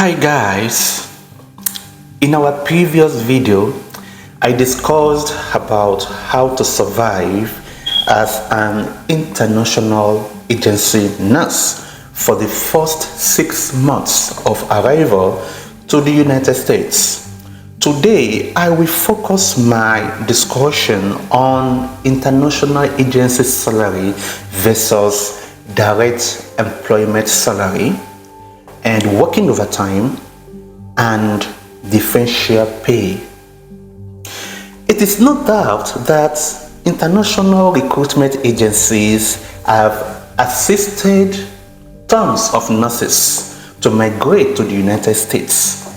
Hi guys, in our previous video I discussed about how to survive as an international agency nurse for the first 6 months of arrival to the United States. Today I will focus my discussion on international agency salary versus direct employment salary, and working overtime and differential pay. It is no doubt that international recruitment agencies have assisted tons of nurses to migrate to the United States,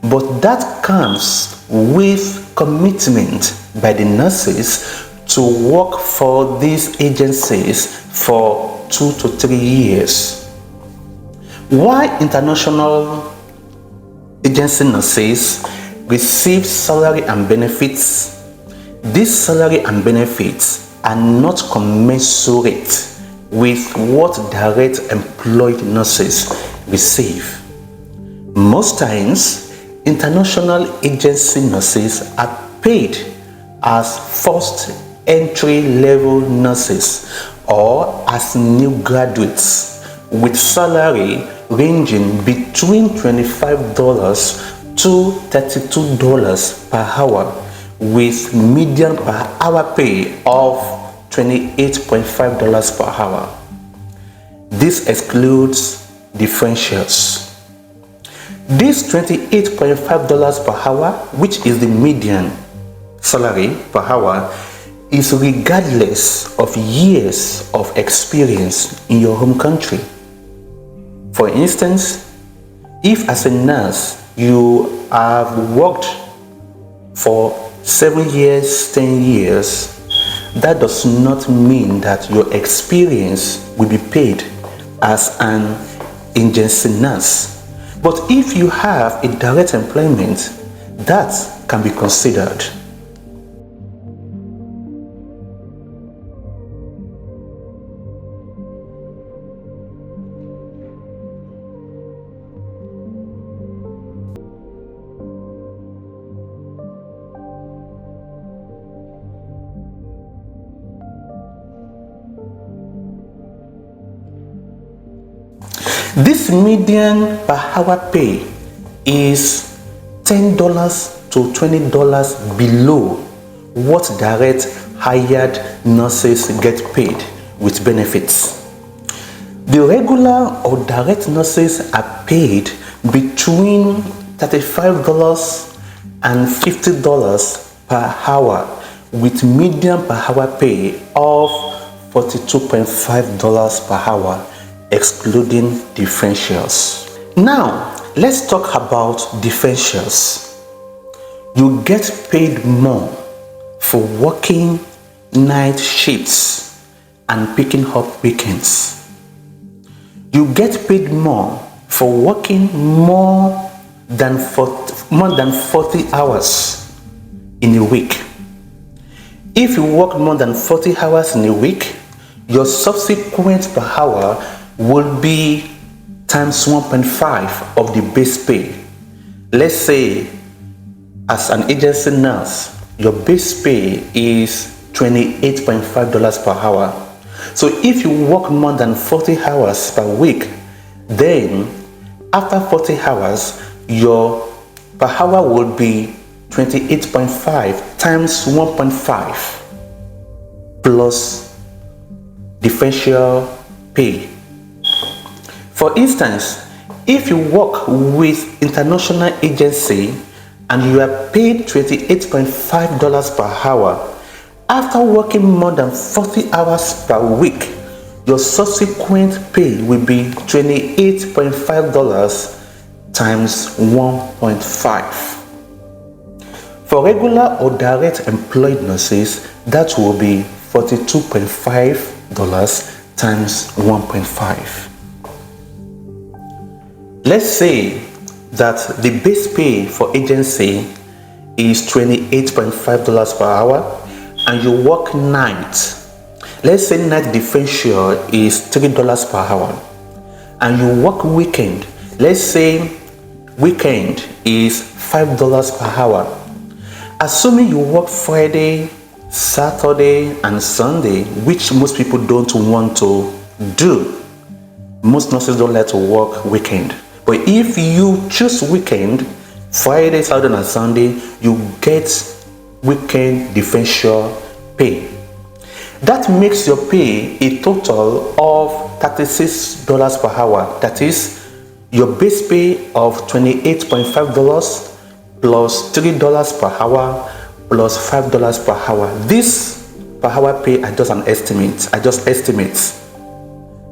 but that comes with commitment by the nurses to work for these agencies for 2 to 3 years. Why international agency nurses receive salary and benefits? These salary and benefits are not commensurate with what direct employed nurses receive. Most times, international agency nurses are paid as first entry level nurses or as new graduates, with salary ranging between $25 to $32 per hour, with median per hour pay of $28.5 per hour. This excludes differentials. This $28.5 per hour, which is the median salary per hour, is regardless of years of experience in your home country. For instance, if as a nurse you have worked for 7 years, 10 years, that does not mean that your experience will be paid as an agency nurse. But if you have a direct employment, that can be considered. This median per hour pay is $10 to $20 below what direct hired nurses get paid with benefits. The regular or direct nurses are paid between $35 and $50 per hour, with median per hour pay of $42.5 per hour, excluding differentials. Now, let's talk about differentials. You get paid more for working night shifts and picking up weekends. You get paid more for working more than 40 hours in a week. If you work more than 40 hours in a week, your subsequent per hour will be times 1.5 of the base pay. Let's say as an agency nurse, your base pay is $28.5 per hour. So if you work more than 40 hours per week, then after 40 hours, your per hour will be 28.5 times 1.5 plus differential pay. For instance, if you work with international agency and you are paid $28.5 per hour, after working more than 40 hours per week, your subsequent pay will be $28.5 times 1.5. For regular or direct employed nurses, that will be $42.5 times 1.5. Let's say that the base pay for agency is $28.5 per hour and you work night. Let's say night differential is $3 per hour and you work weekend. Let's say weekend is $5 per hour. Assuming you work Friday, Saturday, and Sunday, which most people don't want to do. Most nurses don't like to work weekend. But if you choose weekend, Friday, Saturday, and Sunday, you get weekend differential pay. That makes your pay a total of $36 per hour. That is your base pay of $28.5 plus $3 per hour plus $5 per hour. This per hour pay I just estimate.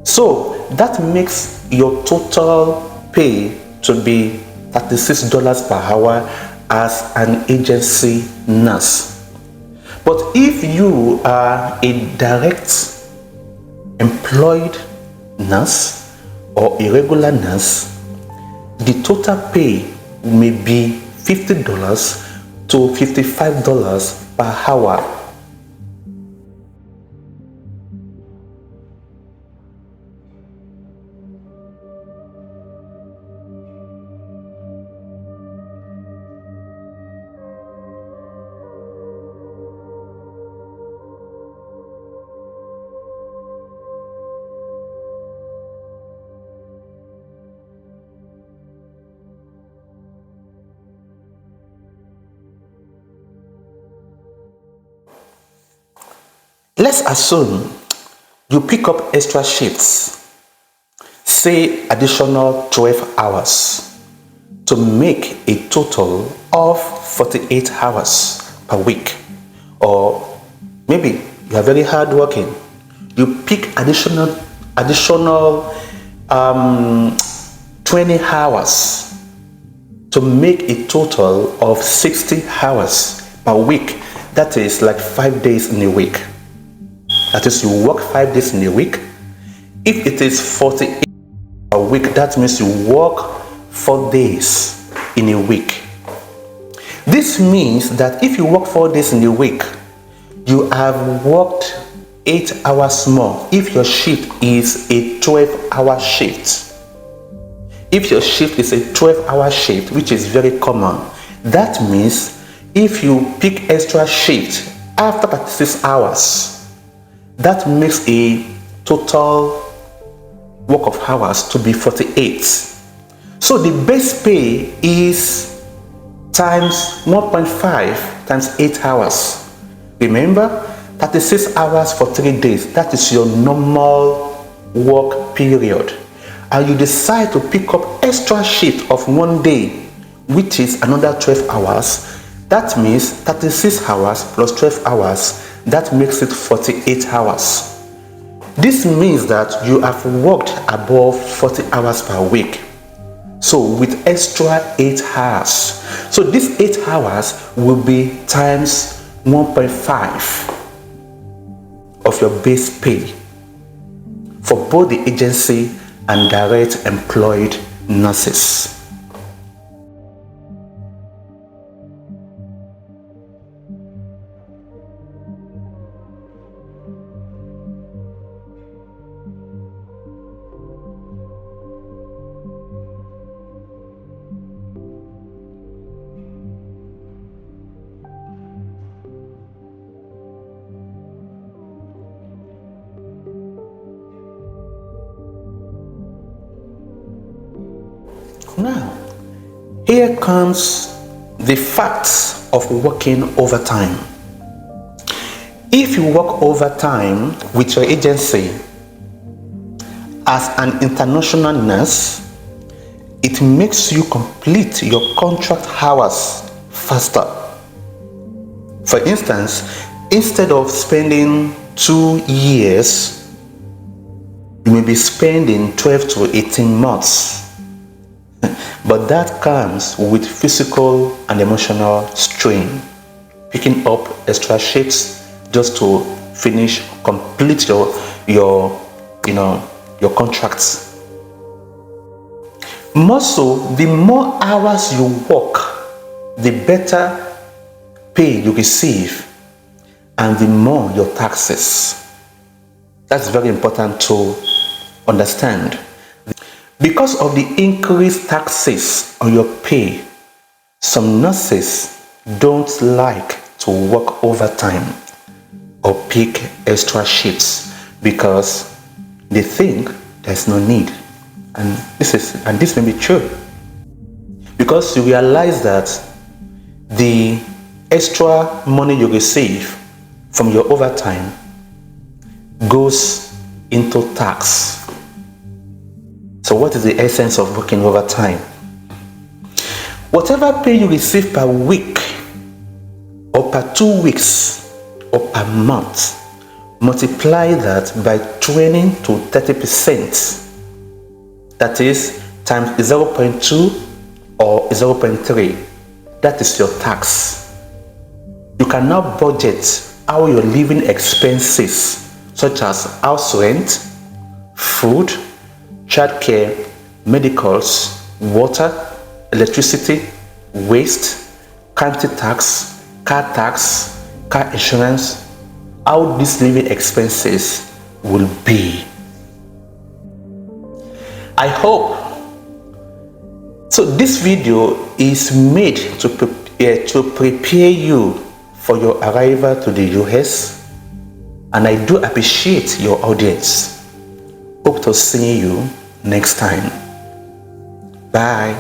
So that makes your total pay to be $36 per hour as an agency nurse. But if you are a direct employed nurse or a regular nurse, the total pay may be $50 to $55 per hour. Let's assume you pick up extra shifts, say additional 12 hours, to make a total of 48 hours per week. Or maybe you are very hardworking, you pick additional 20 hours to make a total of 60 hours per week. That is like 5 days in a week. That is, you work 5 days in a week. If it is 48 a week, that means you work 4 days in a week. This means that if you work 4 days in a week, you have worked 8 hours more if your shift is a 12-hour shift. If your shift is a 12-hour shift, which is very common, that means if you pick extra shift after 36 hours, that makes a total work of hours to be 48. So the base pay is times 1.5 times 8 hours. Remember, 36 hours for 3 days. That is your normal work period. And you decide to pick up extra shift of 1 day, which is another 12 hours. That means 36 hours plus 12 hours. That makes it 48 hours. This means that you have worked above 40 hours per week. So with extra 8 hours. So these 8 hours will be times 1.5 of your base pay for both the agency and direct employed nurses. Now, here comes the facts of working overtime. If you work overtime with your agency as an international nurse, it makes you complete your contract hours faster. For instance, instead of spending 2 years, you may be spending 12 to 18 months. But that comes with physical and emotional strain. Picking up extra shifts just to complete your contracts. More so, the more hours you work, the better pay you receive, and the more your taxes. That's very important to understand. Because of the increased taxes on your pay, some nurses don't like to work overtime or pick extra shifts because they think there's no need. And this may be true. Because you realize that the extra money you receive from your overtime goes into tax. So what is the essence of working overtime? Whatever pay you receive per week or per 2 weeks or per month, multiply that by 20 to 30%. That is times 0.2 or 0.3. That is your tax. You can now budget how your living expenses such as house rent, food, childcare, medicals, water, electricity, waste, county tax, car insurance, how these living expenses will be. I hope. So this video is made to prepare you for your arrival to the US, and I do appreciate your audience. Hope to see you next time. Bye.